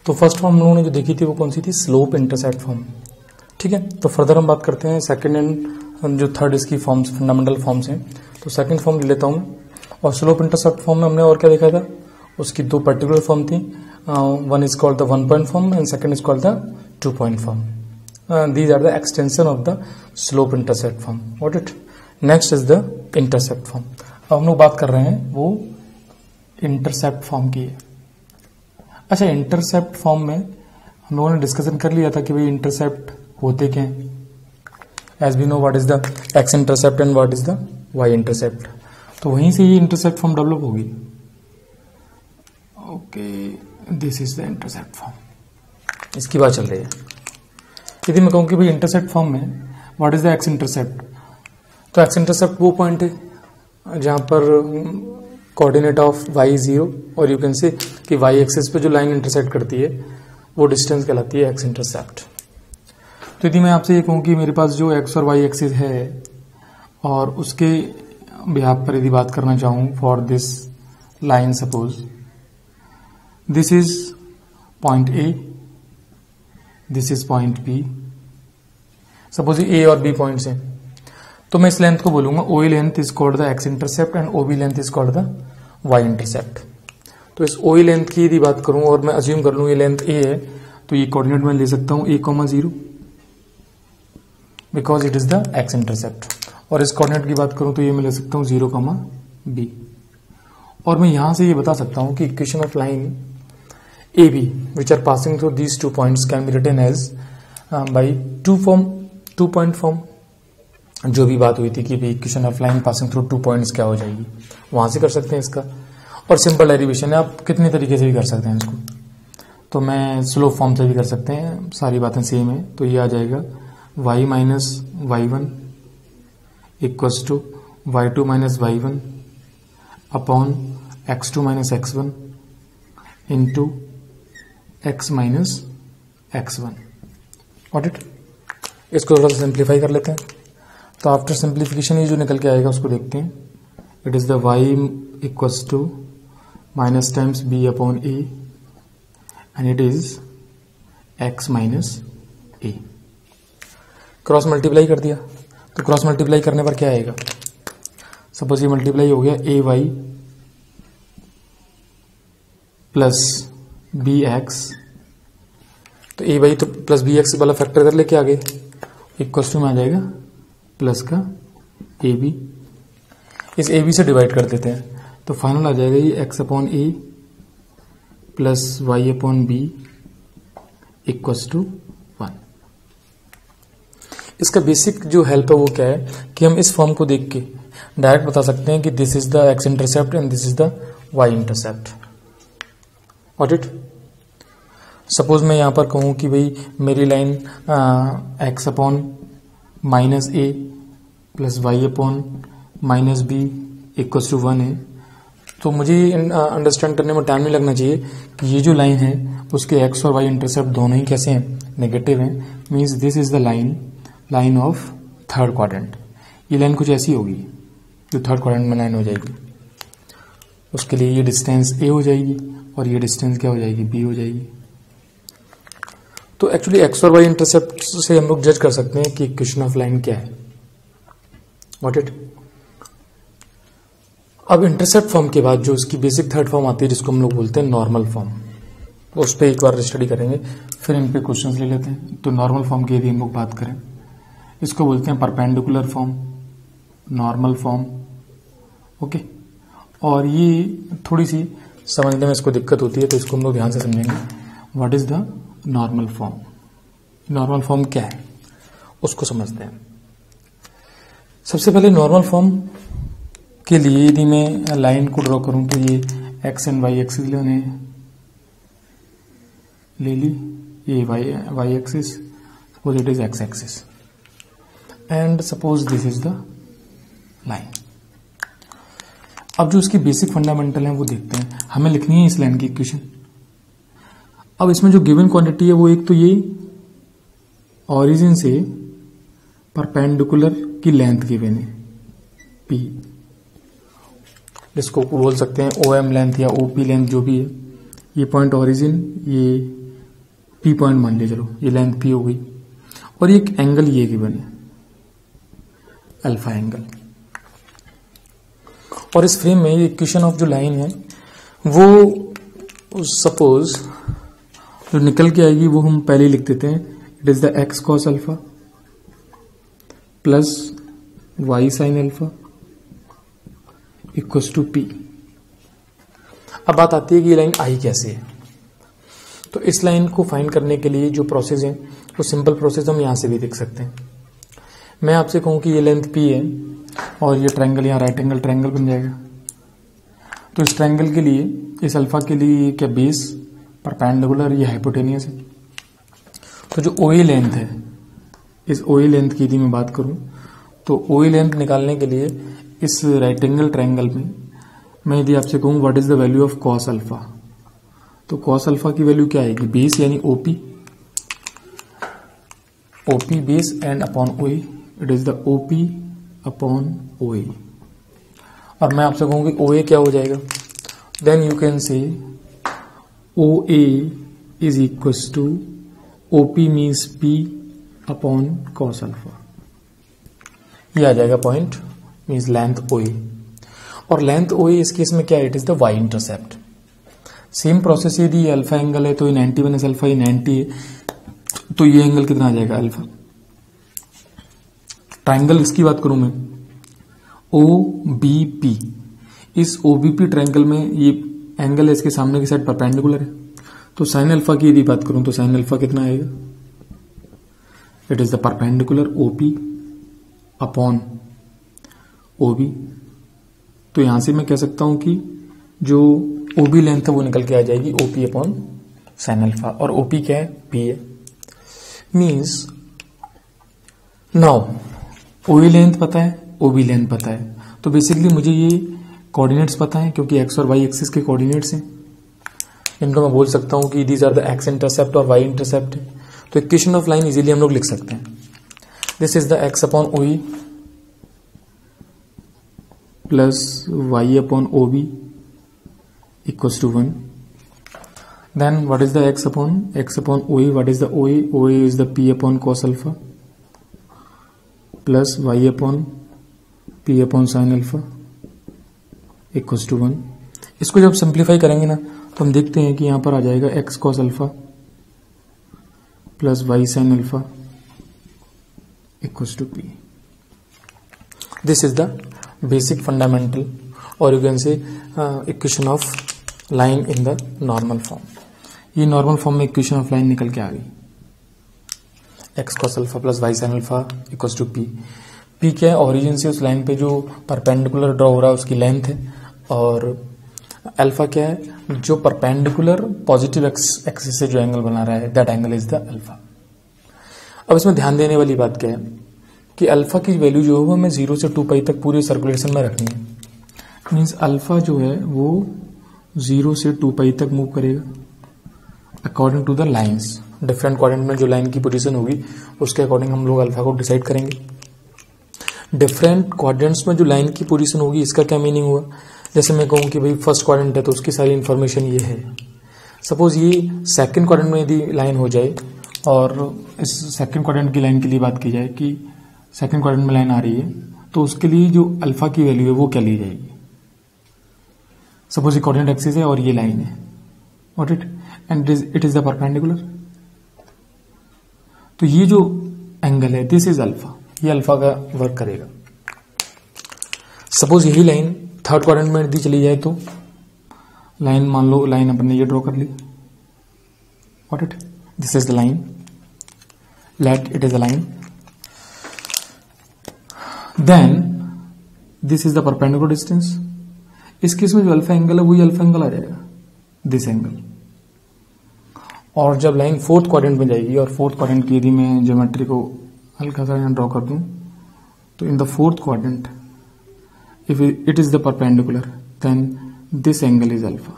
तो first form हम लोगों ने जो देखी थी वो कौन सी थी, स्लोप इंटरसेप्ट फॉर्म। ठीक है, तो फर्दर हम बात करते हैं सेकंड एंड जो थर्ड इसकी फॉर्म्स, फंडामेंटल फॉर्म्स हैं। तो सेकंड फॉर्म ले लेता हूँ, और स्लोप इंटरसेप्ट फॉर्म में हमने और क्या देखा था, उसकी दो पर्टिकुलर फॉर्म थी, one is called the 1 point form and second is called the 2 point form. These are the extension of the slope intercept form. What it next is the intercept form. अब हम लोग बात कर रहे हैं वो intercept form की है। अच्छा, इंटरसेप्ट फॉर्म में हम लोगों ने डिस्कशन कर लिया था कि भाई इंटरसेप्ट होते क्या हैं। As we know what is the x intercept and what is the Y intercept, तो वहीं से ये इंटरसेप्ट फॉर्म डेवलप होगी। Okay, this is the intercept form, इसकी बात चल रही है। यदि मैं कहूं कि भाई इंटरसेप्ट फॉर्म में what is the x intercept, तो एक्स इंटरसेप्ट वो पॉइंट है जहां पर कोऑर्डिनेट ऑफ y 0 और यू कैन से कि y एक्सिस पे जो लाइन इंटरसेक्ट करती है वो डिस्टेंस कहलाती है एक्स इंटरसेप्ट। तो यदि मैं आपसे ये कहूं कि मेरे पास जो x और y एक्सिस है और उसके बिहाफ पर यदि बात करना चाहूं for this line, suppose this is point A, this is point B, suppose A और B पॉइंट्स हैं, तो मैं इस लेंथ को बोलूंगा OA length is called the x intercept and OB length is called the Y intercept. तो इस OA length की यदि बात करूं और मैं अज्यूम कर लूं ये लेंथ A है, तो ये कोऑर्डिनेट मैं ले सकता हूं A,0 because it is the x intercept, और इस कोऑर्डिनेट की बात करूं तो ये मैं ले सकता हूं 0,B। और मैं यहां से ये बता सकता हूं कि equation of line AB which are passing through these 2 points can be written as by 2 point form. जो भी बात हुई थी कि equation of line passing through 2 points क्या हो जाएगी, वहां से कर सकते हैं इसका। और सिंपल डेरिवेशन है, आप कितने तरीके से भी कर सकते हैं इसको। तो मैं स्लोप फॉर्म से भी कर सकते हैं, सारी बातें सेम है। तो ये आ जाएगा y minus y1 equals to y2 minus y1 upon x2 minus x1 into x minus x1। What it, इसको थोड़ा सा सिंप्लीफाई कर लेते हैं। तो आफ्टर सिंप्लीफिकेशन ये जो निकल के आएगा उसको देखते हैं। It is the y equals to minus times b upon a and it is x minus a। Cross multiply कर दिया, तो क्रॉस मल्टीप्लाई करने पर क्या आएगा, सपोज ये मल्टीप्लाई हो गया ay प्लस bx, तो a तो प्लस bx वाला फैक्टर कर लेके आगे इक्वल्स टू में आ जाएगा प्लस का AB। इस AB से डिवाइड कर देते हैं, तो फाइनल आ जाएगा ये x upon A plus y upon B equals to 1। इसका बेसिक जो हेल्प है वो क्या है कि हम इस फॉर्म को देख के डायरेक्ट बता सकते हैं कि this is the x intercept and this is the y intercept. What it, suppose मैं यहां पर कहूं कि भाई मेरी line x upon minus A plus y upon minus B equals to 1 है, तो मुझे अंडरस्टैंड करने में टाइम नहीं लगना चाहिए कि ये जो लाइन है उसके x और y इंटरसेप्ट दोनों ही कैसे हैं, नेगेटिव हैं। Means this is the line of third quadrant. ये लाइन कुछ ऐसी होगी जो थर्ड क्वाड्रेंट में लाइन हो जाएगी, उसके लिए ये डिस्टेंस A हो जाएगी और ये डिस्टेंस क्या हो जाएगी, B हो जाएगी। तो एक्चुअली x और y इंटरसेप्ट से हम लोग जज कर सकते हैं कि इक्वेशन ऑफ लाइन क्या है। व्हाट इट, अब इंटरसेप्ट फॉर्म के बाद जो इसकी बेसिक थर्ड फॉर्म आती है जिसको हम लोग बोलते हैं नॉर्मल फॉर्म, उस पर एक बार स्टडी करेंगे, फिर इन पे क्वेश्चंस ले लेते हैं। तो नॉर्मल फॉर्म की यदि हम लोग बात करें, इसको बोलते हैं perpendicular form, normal form. Okay, और ये थोड़ी सी समझने में इसको दिक्कत होती है, तो इसको हम लोग ध्यान से समझेंगे। What is the normal form, normal form क्या है उसको समझते हैं। सबसे पहले नॉर्मल फॉर्म के लिए यदि मैं लाइन को ड्रॉ करूं तो ये एक्स एंड वाई एक्सिस ले ली, ये y axis, suppose it is x axis and suppose this is the line. अब जो इसकी बेसिक फंडामेंटल है वो देखते हैं। हमें लिखनी है इस लाइन की इक्वेशन। अब इसमें जो गिवन क्वांटिटी है वो एक तो ये ओरिजिन से परपेंडिकुलर की लेंथ गिवन है P, जिसको बोल सकते हैं OM लेंथ या OP लेंथ जो भी है। ये पॉइंट ओरिजिन, ये पी पॉइंट मान लिया, चलो ये लेंथ पी हो गई, और एक एंगल ये गिवन है अल्फा एंगल। और इस फ्रेम में ये इक्वेशन ऑफ जो लाइन है वो सपोज जो निकल के आएगी वो हम पहले ही लिख देते हैं, it is the x cos alpha plus y sine alpha equals to p. अब बात आती है कि ये लाइन आई कैसे है। तो इस लाइन को फाइंड करने के लिए जो प्रोसेस है वो सिंपल प्रोसेस हम यहां से भी देख सकते हैं। मैं आपसे कहूं कि ये लेंथ पी है और ये ट्रायंगल यहाँ राइट एंगल ट्रायंगल बन जाएगा। तो इस ट्रायंगल के लिए, इस अल्फा के लिए क्या बेस परपेंडिकुलर, ये हाइपोटेनियस है। तो जो ओए लेंथ है, इस ओए लेंथ की यदि मैं बात करूं तो ओए लेंथ निकालने के लिए इस राइट एंगल ट्रायंगल में मैं यदि आपसे कहूं what is the value of cos alpha, तो कॉस अल्फा की वैल्यू क्या आएगी, बेस यानी OP, OP base and upon OA, it is the OP upon OA. और मैं आपसे कहूं कि ओए क्या हो जाएगा, then you can say OA is equals to OP means P upon cos alpha. ये आ जाएगा पॉइंट मीन्स लेंथ OA। और लेंथ OA इस केस में क्या है, it is the Y intercept. Same process यदि अल्फा एंगल है तो ये 90 माइनस अल्फा, ये 90 है, तो ये एंगल कितना आ जाएगा अल्फा। ट्रायंगल इसकी बात करूं मैं OBP, इस OBP ट्रायंगल में ये एंगल है, इसके सामने की साइड परपेंडिकुलर है। तो साइन अल्फा की यदि बात करूं तो साइन अल्फा कितना आएगा, it is the perpendicular OP upon OB। तो यहां से मैं कह सकता हूं कि जो OB लेंथ है वो निकल के आ जाएगी OP अपॉन साइन अल्फा, और OP क्या है, P है। मीन्स नाउ OA लेंथ पता है, OB लेंथ पता है, तो बेसिकली मुझे ये कोऑर्डिनेट्स पता है क्योंकि एक्स और वाई एक्सिस के कोऑर्डिनेट्स हैं, इनको मैं बोल सकता हूं कि these are the x intercept और वाई इंटरसेप्ट है। तो इक्वेशन ऑफ लाइन इजीली हम लोग लिख सकते हैं, this is the x upon OE plus y upon OB equals to 1। Then what is the x upon OE, what is the OA is the P upon cos alpha plus y upon P upon sine alpha equals to 1। इसको जब simplify करेंगे ना तो हम देखते हैं कि यहां पर आ जाएगा x cos alpha plus y sine alpha equals to P। This is the basic fundamental और you can say equation of line in the normal form. ये नॉर्मल फॉर्म में इक्वेशन ऑफ लाइन निकल के आ गई, x cos alpha plus y sine alpha equals to P। P क्या है, origin से उस लाइन पे जो परपेंडिकुलर ड्रॉ हो रहा है उसकी लेंथ है, और अल्फा क्या है, जो परपेंडिकुलर पॉजिटिव एक्सिस से जो एंगल बना रहा है, that angle is the alpha. अब इसमें ध्यान देने वाली बात क्या है कि अल्फा की वैल्यू जो है वो हमें 0 से 2 पाई तक पूरे सर्कुलेशन में रखनी है। मीन्स अल्फा जो है वो 0 से 2 पाई तक मूव करेगा according to the lines. Different quadrant में जो लाइन की पोजीशन होगी उसके अकॉर्डिंग हम लोग अल्फा को डिसाइड करेंगे। डिफरेंट क्वाड्रेंट्स में जो लाइन की पोजीशन होगी, इसका क्या मीनिंग हुआ, जैसे मैं कहूं कि भाई फर्स्ट क्वाड्रेंट है तो उसकी सारी इंफॉर्मेशन ये है। सपोज ये सेकंड क्वाड्रेंट में यदि लाइन हो जाए और इस सेकंड क्वाड्रेंट की लाइन के लिए बात की जाए कि सेकंड क्वाड्रेंट में लाइन आ रही है तो उसके लिए जो अल्फा की वैल्यू है वो क्या ली जाएगी। सपोज ये कोऑर्डिनेट एक्सिस है और ये लाइन है, what it is the perpendicular. तो ये जो एंगल है दिस इज अल्फा, ये अल्फा का वर्क करेगा। सपोज यही लाइन थर्ड क्वाड्रेंट में यदि चली जाए तो लाइन, मान लो लाइन अपन ने ये ड्रॉ कर ली, what it, this is the line, let it is the line, then this is the perpendicular distance. इस केस में जो अल्फा एंगल है वही अल्फा एंगल आ जाएगा, दिस एंगल। और जब लाइन फोर्थ क्वाड्रेंट में जाएगी, और फोर्थ क्वाड्रेंट की यदि मैं ज्योमेट्री को हल्का सा यहाँ ड्रॉ कर दूं तो in the fourth quadrant if it is the perpendicular then this angle is alpha,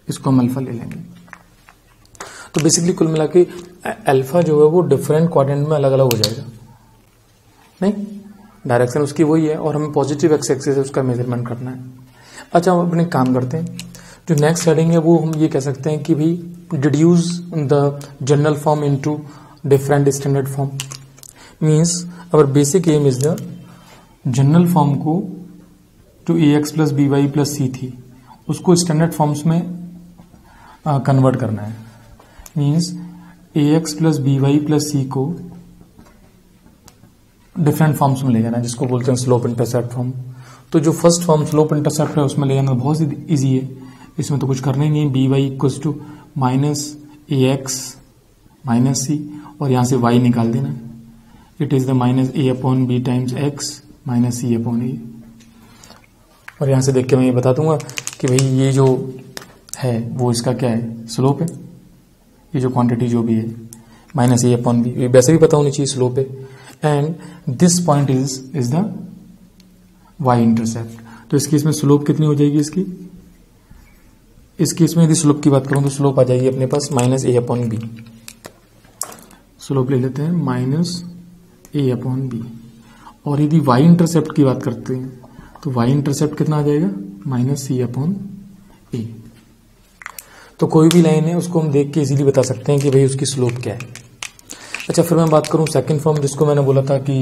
इसको हम अल्फा ले लेंगे। तो बेसिकली कुल मिला के अल्फा जो है वो डिफरेंट क्वाड्रेंट में अलग अलग हो जाएगा, नहीं डायरेक्शन उसकी वही है और हमें पॉजिटिव एक्स एक्सिस से उसका मेजरमेंट करना है। अच्छा हम अपने काम करते हैं, जो नेक्स्ट हेडिंग है वो हम ये कह सकते हैं कि भाई deduce the general form into different standard form. Means our basic aim is the general form को जो ax plus b y plus c थी उसको स्टैंडर्ड फॉर्म्स में कन्वर्ट करना है। Means ax plus b y plus c को different forms में ले जाना है, जिसको बोलते हैं स्लोप इंटरसेप्ट फॉर्म। तो जो फर्स्ट फॉर्म स्लोप इंटरसेप्ट है उसमें ले जाना बहुत ईजी है, इसमें तो कुछ करना ही नहीं है। B y equals to minus a x minus c, और यहां से y निकाल देना। It is the minus a upon b times x minus c upon a. और यहां से देख के मैं ये बता दूंगा कि भाई ये जो है वो इसका क्या है, स्लोप है। ये जो क्वांटिटी जो भी है माइनस ए अपॉन बी, वैसे भी पता होनी चाहिए स्लोप है। And this point is the y intercept. तो इस केस में स्लोप कितनी हो जाएगी इसकी, इस केस में यदि स्लोप की बात करूं तो स्लोप आ जाएगी अपने पास minus a upon B. Slope ले लेते हैं माइनस ए अपॉन बी। और यदि y इंटरसेप्ट की बात करते हैं तो y इंटरसेप्ट कितना आ जाएगा, माइनस सी अपॉन ए। तो कोई भी लाइन है उसको हम देख के इजीली बता सकते हैं कि भाई उसकी स्लोप क्या है। अच्छा, फिर मैं बात करूं सेकंड फॉर्म, जिसको मैंने बोला था कि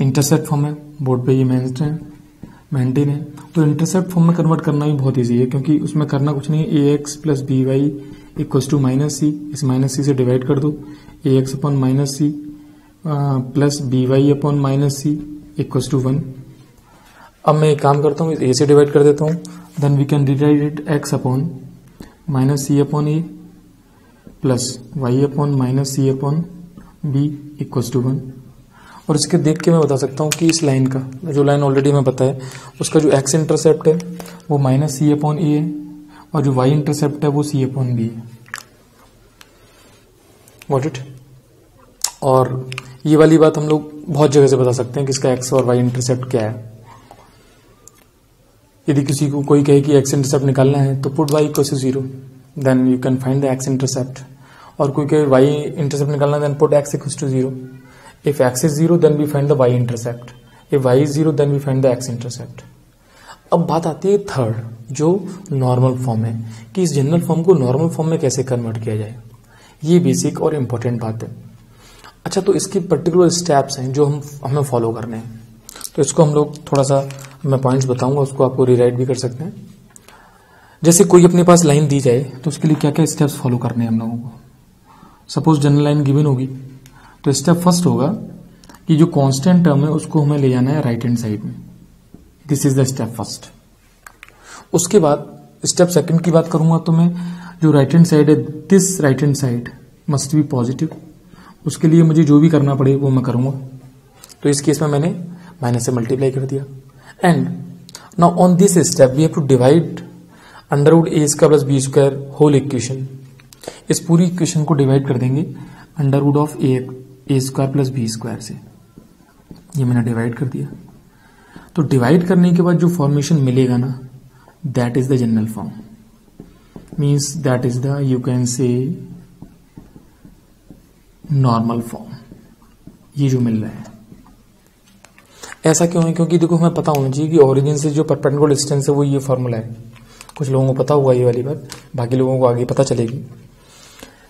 इंटरसेप्ट फॉर्म है, बोर्ड पे ये मेंटेन है। तो इंटरसेप्ट फॉर्म में कन्वर्ट करना भी बहुत ईजी है, क्योंकि उसमें करना कुछ नहीं है। A x plus b y equals to minus c, इस माइनस सी से डिवाइड कर दो, a x upon minus c plus b y upon minus c equals to 1। अब मैं एक काम करता हूँ, ए से डिवाइड कर देता हूँ, then we can divide it x upon minus c upon a plus y upon minus c upon b equals to 1। और इसके देख के मैं बता सकता हूँ कि इस लाइन का जो लाइन ऑलरेडी मैं पता है उसका जो एक्स इंटरसेप्ट है वो माइनस सी अपॉन ए है, और जो वाई इंटरसेप्ट है वो सी अपॉन बी है। Got it. और ये वाली बात हम लोग बहुत जगह से बता सकते हैं कि इसका एक्स और वाई इंटरसेप्ट क्या है। यदि किसी को कोई कहे कि एक्स इंटरसेप्ट निकालना है तो put y equals to 0, then you can find the x intercept. और कोई कहे वाई इंटरसेप्ट निकालना है, then put x equals to 0। If x is 0 then we find the y intercept. If y is 0 then we find the x intercept. अब बात आती है third, जो नॉर्मल फॉर्म है, कि इस जनरल फॉर्म को नॉर्मल फॉर्म में कैसे कन्वर्ट किया जाए। ये बेसिक और इम्पोर्टेंट बात है। अच्छा, तो इसके पर्टिकुलर स्टेप्स हैं जो हमें फॉलो करने हैं। तो इसको हम लोग थोड़ा सा मैं पॉइंट्स बताऊंगा, उसको आपको रीराइट भी कर सकते हैं। जैसे कोई अपने पास लाइन दी जाए तो उसके लिए क्या क्या स्टेप्स फॉलो करने हैं हम लोगों को। सपोज जनरल लाइन गिवन होगी तो स्टेप फर्स्ट होगा कि जो कांस्टेंट टर्म है उसको हमें ले जाना है राइट हैंड साइड में। This is the step first. उसके बाद स्टेप सेकंड की बात करूंगा तो मैं जो राइट हैंड साइड है, this right hand side must be positive. उसके लिए मुझे जो भी करना पड़े वो मैं करूंगा। तो इस केस में मैंने माइनस से मल्टीप्लाई कर दिया। And now on this step we have to divide under root a square plus b square whole equation. इस पूरी इक्वेशन को डिवाइड कर देंगे under root of a square plus b square से। ये मैंने डिवाइड कर दिया। तो डिवाइड करने के बाद जो फॉर्मेशन मिलेगा ना, that is the general form. Means that is the, you can से, नॉर्मल फॉर्म। ये जो मिल रहा है, ऐसा क्यों है? क्योंकि देखो हमें पता होना चाहिए कि ओरिजिन से जो परपेंडिकुलर डिस्टेंस है वो ये फॉर्मूला है। कुछ लोगों को पता हुआ ये वाली बात, बाकी लोगों को आगे पता चलेगी।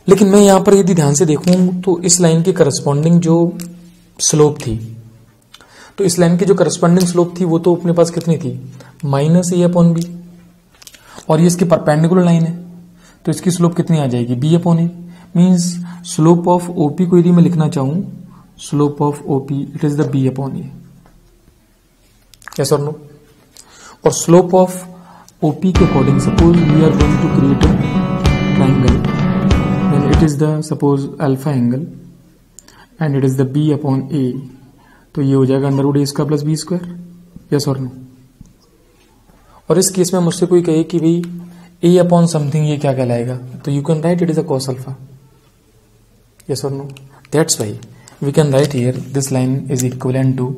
लेकिन मैं यहां पर यदि ध्यान से देखूं तो इस लाइन के करस्पॉन्डिंग जो स्लोप थी, तो इस लाइन की जो करस्पॉन्डिंग स्लोप थी वो तो अपने पास कितनी थी, माइनस ए अपॉन बी। और ये इसकी परपेंडिकुलर लाइन है तो इसकी स्लोप कितनी आ जाएगी, b upon a. Means slope of OP को यदि मैं लिखना चाहूं, slope of OP it is the b upon a. Yes और नो? और स्लोप ऑफ ओपी के according suppose we are going to create a triangle, then it is the suppose alpha angle and it is the b upon a। तो ये हो जाएगा under root a square plus b square. Yes और no? और इस case में मुझसे कोई कहे कि भाई ए अपॉन समथिंग ये क्या कहलाएगा, तो you can write it is a cos alpha. Yes और no? That's why we can write here this line is equivalent to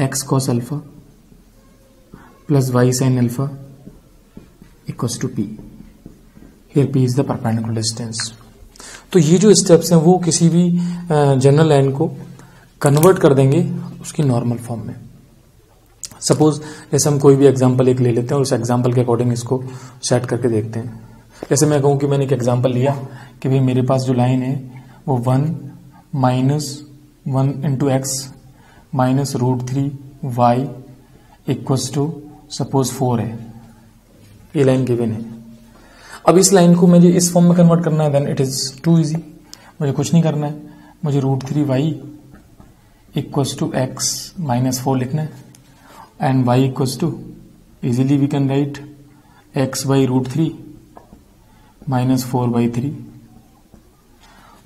x cos alpha plus y sine alpha equals to p. Here p is the perpendicular distance. तो ये जो steps हैं वो किसी भी general line को convert कर देंगे उसकी नॉर्मल फॉर्म में। सपोज जैसे हम कोई भी एग्जाम्पल एक ले लेते हैं और उस एग्जाम्पल के अकॉर्डिंग इसको सेट करके देखते हैं। जैसे मैं कहूँ कि मैंने एक एग्जाम्पल लिया कि भाई मेरे पास जो लाइन है वो 1 -1 into x minus √3y equals to suppose 4 है, ये लाइन गिवन है। अब इस लाइन को मुझे इस फॉर्म में कन्वर्ट करना है, then it is too easy, मुझे कुछ नहीं करना है, मुझे √3y इक्वल्स टू x -4 लिखना है and y equals to, easily we can write x by √3 -4/3।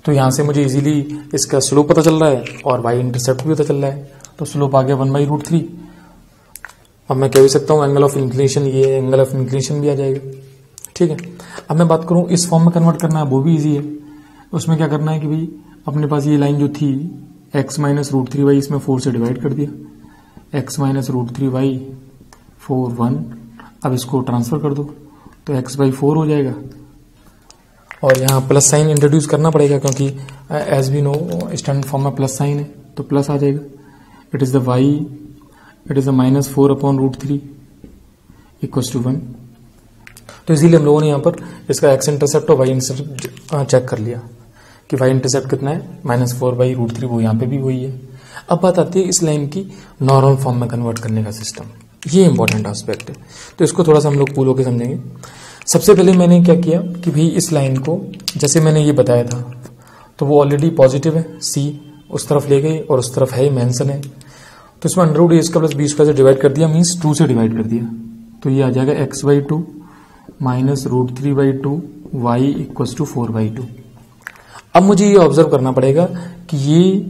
तो यहां से मुझे इजीली इसका स्लोप पता चल रहा है और y इंटरसेप्ट भी पता चल रहा है, तो स्लोप आ गया 1/√3। अब मैं कह भी सकता हूं एंगल ऑफ इंक्लिनेशन, ये एंगल ऑफ इंक्लिनेशन भी आ जाएगा, ठीक है। अब मैं बात करूं इस फॉर्म में कन्वर्ट करना है, वो भी इजी है। उसमें क्या करना है कि भाई अपने पास ये लाइन जो थी x -√3y, इसमें 4 से डिवाइड कर दिया, x -√3y 4 1। अब इसको ट्रांसफर कर दो तो x/4 हो जाएगा और यहाँ प्लस साइन इंट्रोड्यूस करना पड़ेगा क्योंकि as we know standard form में प्लस साइन है, तो प्लस आ जाएगा। It is the -4/√3 equals to 1। तो इसीलिए हम लोगों ने यहाँ पर इसका x इंटरसेप्ट और y इंटरसेप्ट चेक कर लिया कि y इंटरसेप्ट कितना है, -4/√3, वो यहाँ पे भी वही है। अब बात आती है इस लाइन की नॉर्मल फॉर्म में कन्वर्ट करने का सिस्टम, ये इंपॉर्टेंट एस्पेक्ट है, तो इसको थोड़ा सा हम लोग कूल होकर समझेंगे। सबसे पहले मैंने क्या किया कि भाई इस लाइन को जैसे मैंने ये बताया था तो वो ऑलरेडी पॉजिटिव है, c उस तरफ ले गए और उस तरफ है मेंशन है, तो इसमें √a² + b² से डिवाइड कर दिया, मीन्स 2 से डिवाइड कर दिया, तो ये आ जाएगा x/2 -√3/2 y इक्वल्स टू 4/2। अब मुझे ये ऑब्जर्व करना पड़ेगा कि ये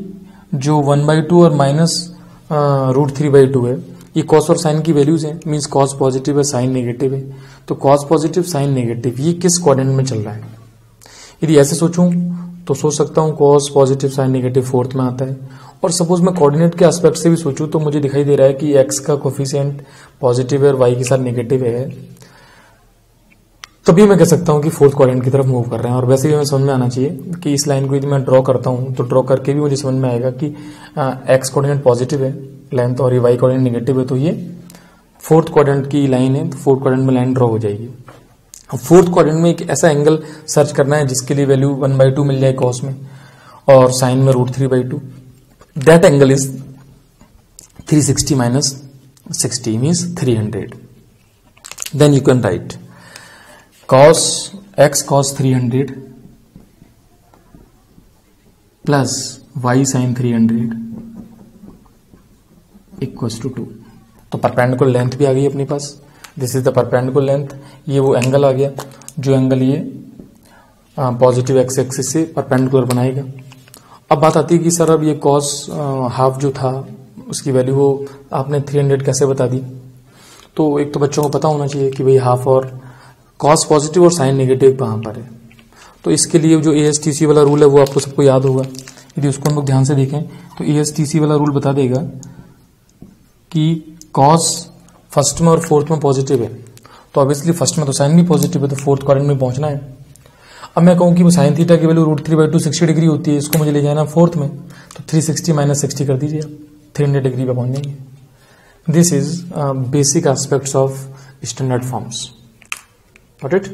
जो 1/2 और -√3/2 है, ये कॉस और साइन की वैल्यूज हैं, मींस कॉस पॉजिटिव है साइन नेगेटिव है, तो कॉस पॉजिटिव साइन नेगेटिव ये किस क्वाड्रेंट में चल रहा है। यदि ऐसे सोचूं तो सोच सकता हूं cos positive sine negative fourth में आता है, और सपोज मैं कोऑर्डिनेट के एस्पेक्ट से भी सोचूं तो मुझे दिखाई दे रहा है कि एक्स का कोफिशिएंट पॉजिटिव है और वाई के साथ नेगेटिव है, तभी मैं कह सकता हूं कि फोर्थ क्वाड्रेंट की तरफ मूव कर रहे हैं। और वैसे भी हमें समझ में आना चाहिए कि इस लाइन को यदि मैं ड्रॉ करता हूं तो ड्रॉ करके भी मुझे समझ में आएगा कि एक्स कोऑर्डिनेट पॉजिटिव है लेंथ और ये वाई कोऑर्डिनेट नेगेटिव है, तो ये फोर्थ क्वाड्रेंट की लाइन है, तो फोर्थ क्वाड्रेंट में लाइन ड्रॉ हो जाएगी। अब फोर्थ क्वाड्रेंट में एक ऐसा एंगल सर्च करना है जिसके लिए वैल्यू 1/2 मिल जाए कॉस में और साइन में √3/2। That angle is 360 - 60 means 300। Then you can write cos x cos 300 plus y sin 300 equals to 2। तो परपेंडिकुलर लेंथ भी आ गई अपने पास, this is the perpendicular length, ये वो एंगल आ गया जो एंगल ये पॉजिटिव एक्स एक्सिस से परपेंडिकुलर बनाएगा। अब बात आती है कि सर अब ये cos हाफ जो था उसकी वैल्यू वो आपने 300 कैसे बता दी। तो एक तो बच्चों को पता होना चाहिए कि भाई हाफ और कॉस पॉजिटिव और साइन नेगेटिव कहां पर है, तो इसके लिए जो ASTC वाला रूल है वो आपको सबको याद होगा। यदि उसको हम लोग ध्यान से देखें तो ASTC वाला रूल बता देगा कि कॉस फर्स्ट में और फोर्थ में पॉजिटिव है, तो ऑब्वियसली फर्स्ट में तो साइन भी पॉजिटिव है, तो फोर्थ क्वाड्रेंट में पहुंचना है। अब मैं कहूं कि साइन थीटा की वैल्यू √3/2 60 डिग्री होती है, इसको मुझे ले जाना फोर्थ में, तो 360 - 60 कर दीजिए, 300 डिग्री पे पहुंच जाएंगे। This is basic aspects of standard forms. Got it?